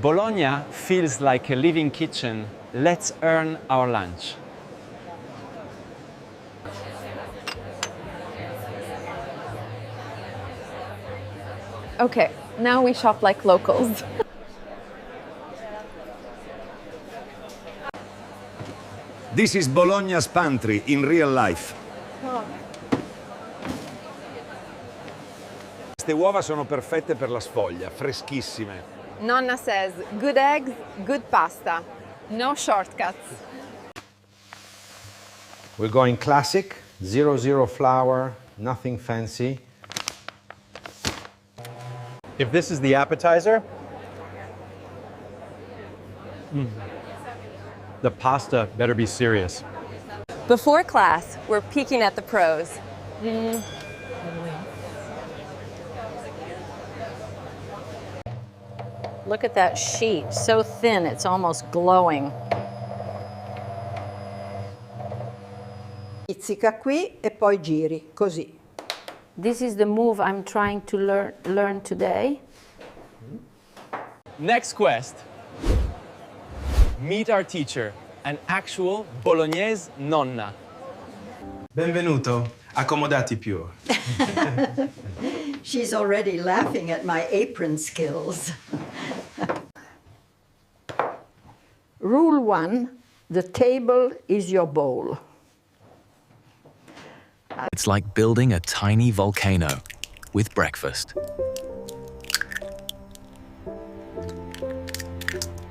Bologna feels like a living kitchen. Let's earn our lunch. Okay, now we shop like locals. This is Bologna's pantry in real life. Queste uova sono perfette per la sfoglia, freschissime. Nonna says, good eggs, good pasta. No shortcuts. We're going classic, 0 flour, nothing fancy. If this is the appetizer, the pasta better be serious. Before class, we're peeking at the pros. Look at that sheet, so thin it's almost glowing. Pizzica qui e poi giri, così. This is the move I'm trying to learn today. Next quest. Meet our teacher, an actual Bolognese nonna. Benvenuto, accomodati pure. She's already laughing at my apron skills. Rule 1, the table is your bowl. It's like building a tiny volcano with breakfast.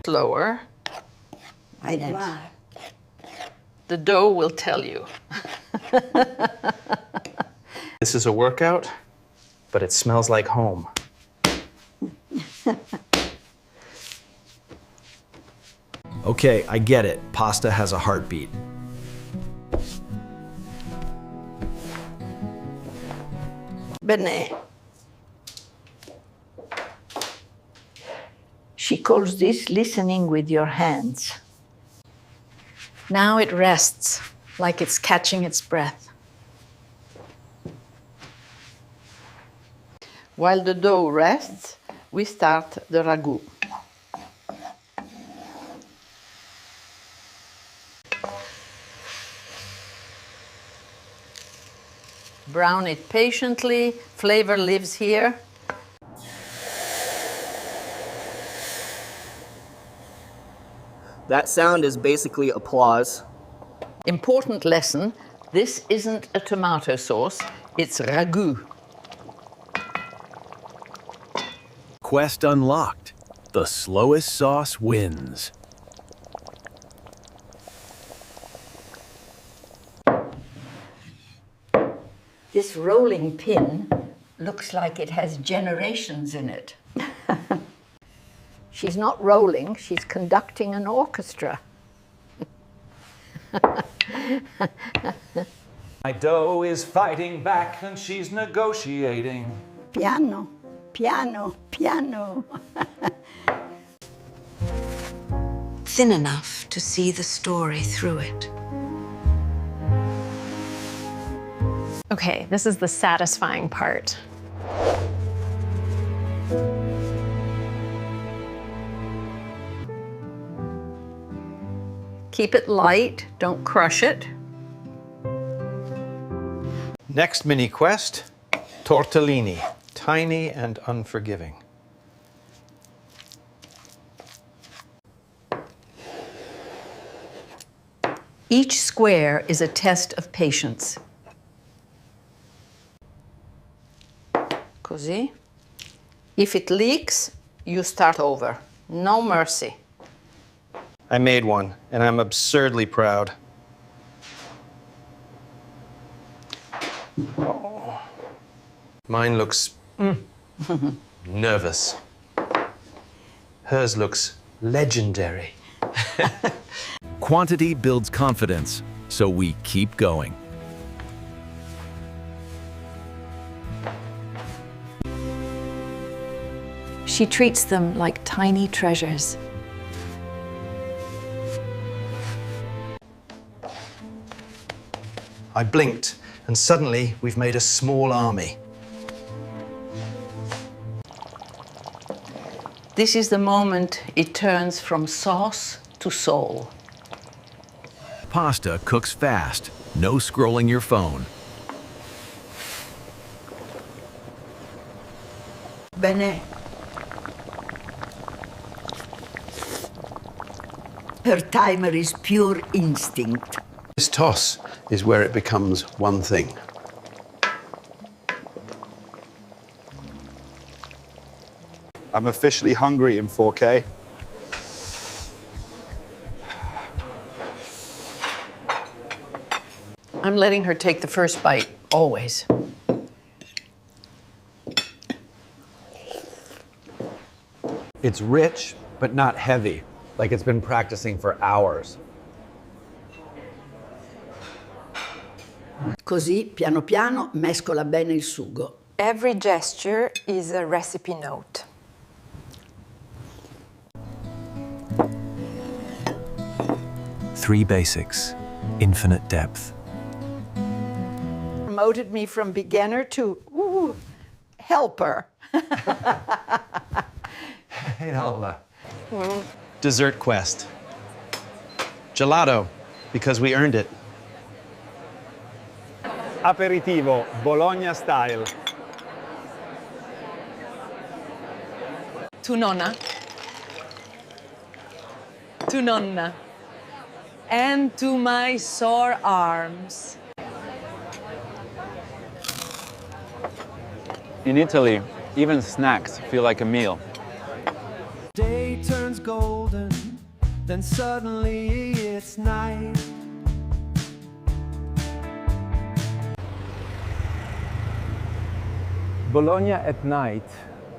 Slower. Wow. The dough will tell you. This is a workout, but it smells like home. Okay, I get it. Pasta has a heartbeat. Bene. She calls this listening with your hands. Now it rests, like it's catching its breath. While the dough rests, we start the ragu. Brown it patiently, flavor lives here. That sound is basically applause. Important lesson, this isn't a tomato sauce, it's ragu. Quest unlocked. The slowest sauce wins. This rolling pin looks like it has generations in it. She's not rolling, she's conducting an orchestra. My dough is fighting back and she's negotiating. Piano, piano, piano. Thin enough to see the story through it. Okay, this is the satisfying part. Keep it light, don't crush it. Next mini quest, tortellini, tiny and unforgiving. Each square is a test of patience. Così. If it leaks, you start over. No mercy. I made one, and I'm absurdly proud. Oh. Mine looks nervous. Hers looks legendary. Quantity builds confidence, so we keep going. She treats them like tiny treasures. I blinked, and suddenly we've made a small army. This is the moment it turns from sauce to soul. Pasta cooks fast. No scrolling your phone. Bene. Her timer is pure instinct. This toss is where it becomes one thing. I'm officially hungry in 4K. I'm letting her take the first bite, always. It's rich, but not heavy, like it's been practicing for hours. Così, piano piano, mescola bene il sugo. Every gesture is a recipe note. Three basics, infinite depth. Promoted me from beginner to helper. Hey, Alva. Dessert quest. Gelato, because we earned it. Aperitivo, Bologna style. To nonna. To nonna. And to my sore arms. In Italy, even snacks feel like a meal. Day turns golden, then suddenly it's night. Bologna at night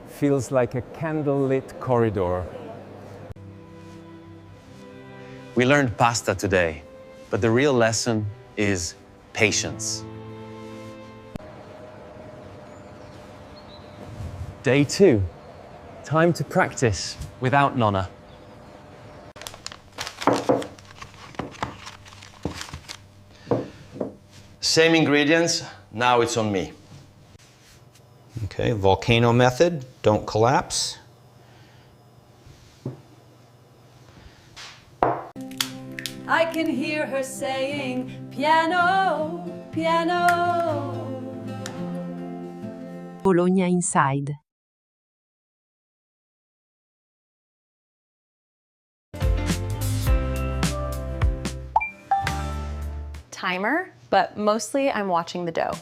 feels like a candlelit corridor. We learned pasta today, but the real lesson is patience. Day 2. Time to practice without Nonna. Same ingredients, now it's on me. Okay, volcano method, don't collapse. I can hear her saying, piano, piano. Bologna Inside. Timer, but mostly I'm watching the dough.